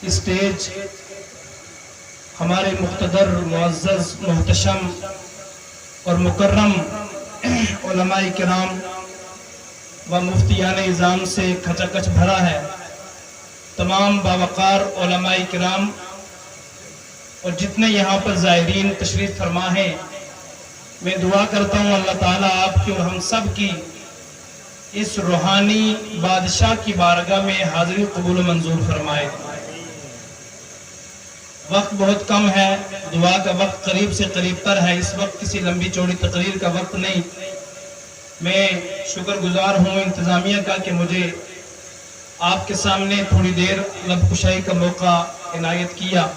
Stage ہمارے مقتدر معزز محتشم اور مکرم علماء کرام و مفتیان اعظام سے کھچا کچ بھرا ہے۔ تمام باوقار علماء کرام اور جتنے یہاں پر زائرین تشریف فرما ہیں، میں دعا کرتا ہوں اللہ تعالیٰ آپ کی اور ہم سب کی اس روحانی بادشاہ کی بارگاہ میں حاضری قبول و منظور فرمائے۔ وقت بہت کم ہے، دعا کا وقت قریب سے قریب تر ہے، اس وقت کسی لمبی چوڑی تقریر کا وقت نہیں۔ میں شکر گزار ہوں انتظامیہ کا کہ مجھے آپ کے سامنے تھوڑی دیر لب کشائی کا موقع عنایت کیا۔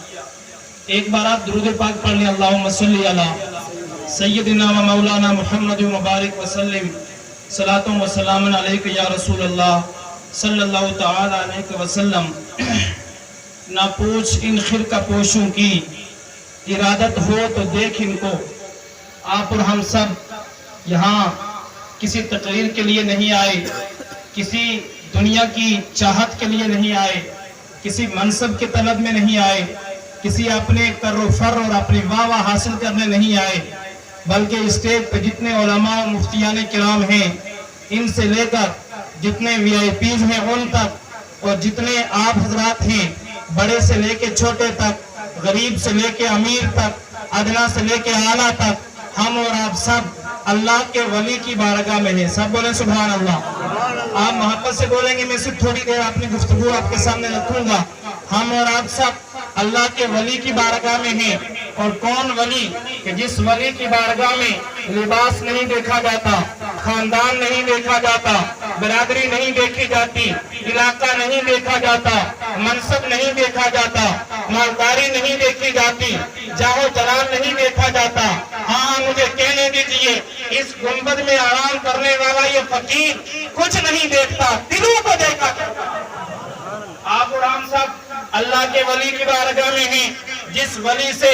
ایک بار آپ درود پاک پڑھ لیں، اللہم صلی علی سیدنا و مولانا محمد مبارک وسلم، صلاۃ و سلام علیک یا رسول اللہ صلی اللہ تعالی علیہ وسلم۔ نہ پوچھ ان خرقہ پوشوں کی، ارادت ہو تو دیکھ ان کو۔ آپ اور ہم سب یہاں کسی تقریر کے لیے نہیں آئے، کسی دنیا کی چاہت کے لیے نہیں آئے، کسی منصب کے طلب میں نہیں آئے، کسی اپنے کر و فر اور اپنی واہ واہ حاصل کرنے نہیں آئے، بلکہ اسٹیج پہ جتنے علماء و مفتیان کرام ہیں، ان سے لے کر جتنے وی آئی پیز ہیں ان تک، اور جتنے آپ حضرات ہیں، بڑے سے لے کے چھوٹے تک، غریب سے لے کے امیر تک، ادنا سے لے کے اعلیٰ تک، ہم اور آپ سب اللہ کے ولی کی بارگاہ میں ہیں۔ سب بولیں سبحان اللہ۔ آپ محبت سے بولیں گے، میں صرف تھوڑی دیر اپنی گفتگو آپ کے سامنے رکھوں گا۔ ہم اور آپ سب اللہ کے ولی کی بارگاہ میں ہیں، اور کون ولی کہ جس ولی کی بارگاہ میں لباس نہیں دیکھا جاتا، خاندان نہیں دیکھا جاتا، برادری نہیں دیکھی جاتی، علاقہ نہیں دیکھا جاتا، منصب نہیں دیکھا جاتا، مالداری نہیں دیکھی جاتی، جاہ و جلال نہیں دیکھا جاتا۔ ہاں مجھے کہنے دیجئے، اس گنبد میں آرام کرنے والا یہ فقیر کچھ نہیں دیکھتا، دلوں کو دیکھا کرتا۔ آپ اور ہم سب اللہ کے ولی کی بارگاہ میں ہیں، جس ولی سے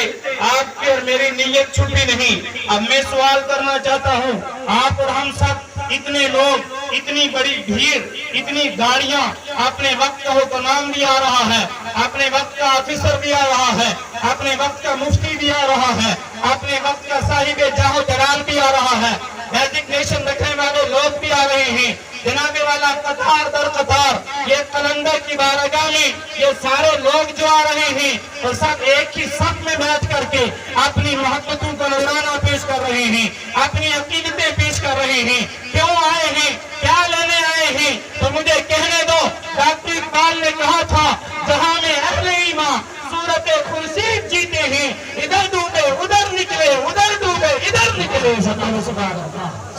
آپ کی اور میری نیت چھپی نہیں۔ اب میں سوال کرنا چاہتا ہوں، آپ اور ہم سب اتنے لوگ، اتنی بڑی بھیڑ، اتنی گاڑیاں، اپنے وقت کا حکمران بھی آ رہا ہے، اپنے وقت کا آفیسر بھی آ رہا ہے، اپنے وقت کا مفتی بھی آ رہا ہے، اپنے وقت کا صاحب جاہ و جلال بھی آ رہا ہے، ڈیزگنیشن رکھنے والے لوگ بھی آ رہے ہیں۔ جناب والا قطار در قطار یہ قلندر کی بارگاہ میں یہ سارے لوگ جو آ رہے ہیں، اور سب ایک ہی صف میں بیٹھ کر کے اپنی محبتوں کا نذرانہ پیش کر رہے ہیں، اپنی عقیدتیں پیش کر رہے ہیں۔ کیوں آئے ہیں؟ کیا لینے آئے ہیں؟ تو مجھے کہنے دو، ڈاکٹر اقبال نے کہا تھا، جہاں میں اہل ایمان صورت خورشید جیتے ہیں، ادھر ڈوبے ادھر نکلے، ادھر ڈوبے ادھر نکلے۔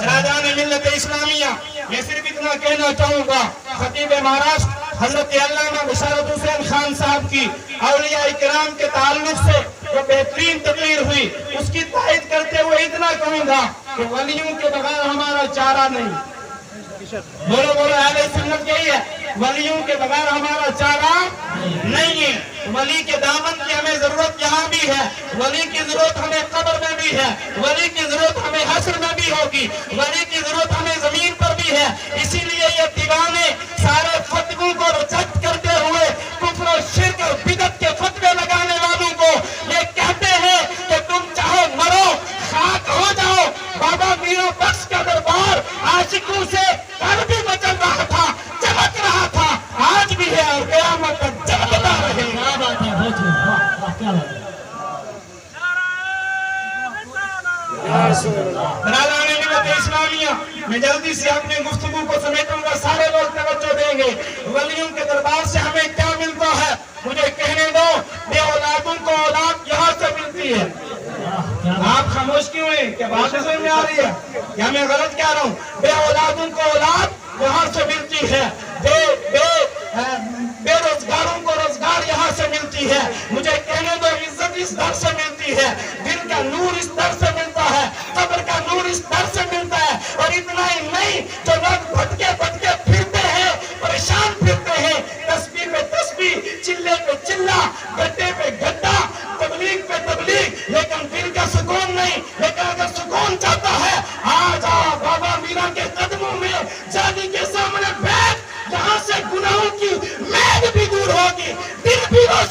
راجان ملت اسلامیہ، میں صرف اتنا کہنا چاہوں گا، خطیب مہاراشٹر حضرت علامہ بشارت حسین خان صاحب کی اولیاء کرام کے تعلق سے جو بہترین تقریر ہوئی، اس کی تائید کرتے ہوئے اتنا کہوں گا کہ ولیوں کے بغیر ہمارا چارہ نہیں۔ بولو بولو، اہل سنت یہی ہے، ولیوں کے بغیر ہمارا چارہ نہیں ہے۔ ولی کے دامن کی ہمیں ضرورت یہاں بھی ہے، ولی کی ضرورت ہمیں قبر میں بھی ہے، ولی کی ضرورت ہمیں حشر میں بھی ہوگی، ولی کی ضرورت ہمیں زمین پر بھی ہے۔ اسی لیے یہ دیوانے سارے فتووں کو ریجیکٹ کرتے ہوئے کفر و شرک اور بدعت کے فتوے لگانے والوں کو یہ کہتے ہیں کہ تم چاہو مرو، خاک ہو جاؤ۔ بابا میرا بخش کا دربار عاشقوں سے کل بھی مچل رہا تھا، چمک رہا تھا، آج بھی ہے اور قیامت تک چمکتا رہے گا۔ برادران ملت اسلامیہ، میں جلدی سے اپنی گفتگو کو سمیٹوں گا، سارے لوگ توجہ دیں گے۔ ولیوں کے دربار سے ہمیں کیا ملتا ہے؟ مجھے کہنے دو، بے اولادوں کو اولاد یہاں سے ملتی ہے۔ آپ خاموش کیوں ہیں؟ کیا بات سمجھ میں آ رہی ہے یا میں غلط کہہ رہا ہوں؟ بے اولادوں کو اولاد یہاں سے ملتی ہے، بے روزگاروں کو روزگار یہاں سے ملتی ہے۔ مجھے کہنے دو، عزت اس در سے ملتی ہے، دل کا نور اس در سے ملتا ہے، قبر کا نور اس در سے ملتا ہے۔ اور اتنا ہی نہیں، جو لوگ بھٹکے بھٹکے پھرتے ہیں، پریشان پھرتے ہیں، تسبیح پہ تسبیح، چلے پہ چلہ، گڈھے پہ گڈھا، تبلیغ پہ تبلیغ، لیکن دل کا سکون نہیں۔ لیکن اگر سکون چاہتا ہے، آ جا بابا میرا کے قدموں میں، جانی کے سامنے بیٹھ، یہاں سے گناہوں کی میل بھی دور ہوگی، دل بھی روشن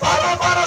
12-12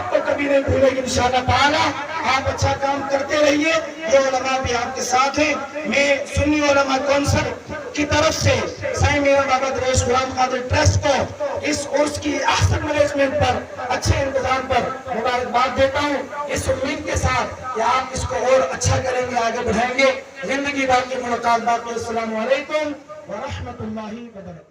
آپ کو کبھی نہیں بھولے گی انشاءاللہ تعالی. آپ اچھا کام کرتے رہیے. یہ علماء بھی آپ کے ساتھ ہیں. میں سنی علماء کونسل کی طرف سے سائیں میرا بابا درویش غلام قادر ٹرسٹ کو اس عرس کی احسن مینجمنٹ پر, اچھے انتظام پر مبارکباد دیتا ہوں, اس امید کے ساتھ کہ آپ اس کو اور اچھا کریں گے, آگے بڑھائیں گے. زندگی باقی, ملاقات باقی. السلام علیکم ورحمۃ اللہ وبرکاتہ.